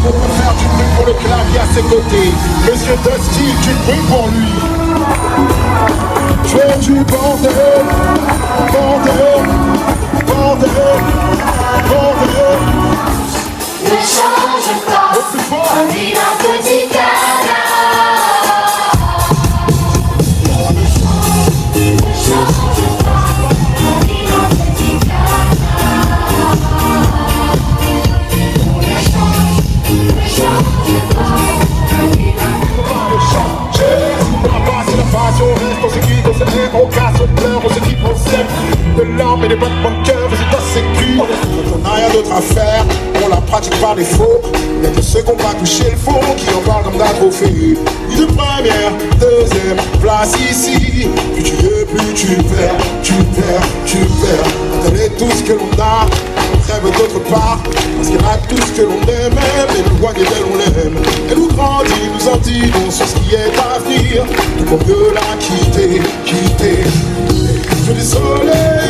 On peut faire du bruit pour le clavier à ses côtés. Monsieur Dusty, du bruit pour lui. Je veux du bordel, bordel, bordel, bordel. Ne change pas, on est un petit canard. Ne change pas, on est un petit canard. Ne change pas, on est un C'est la passion, reste, on s'équipe, on s'aime, on casse, on pleure, on s'équipe, on s'aime. De larmes et des battements de cœur, c'est dans ses culs. On n'a rien d'autre à faire, on la pratique par défaut. Il y a que ceux qui n'ont pas touché le fond qui en parlent comme d'un trophée. Ni de première, deuxième place ici. Plus tu veux, plus tu perds, tu perds, tu perds. Donner tout ce que l'on a, on rêve d'autre part. Parce qu'elle a tout ce que l'on aime, mais éloigné d'elle on l'aime. Elle nous grandit, nous en dit bon sur ce qui est à venir. Tout pour mieux la quitter, quitter. Je suis désolé.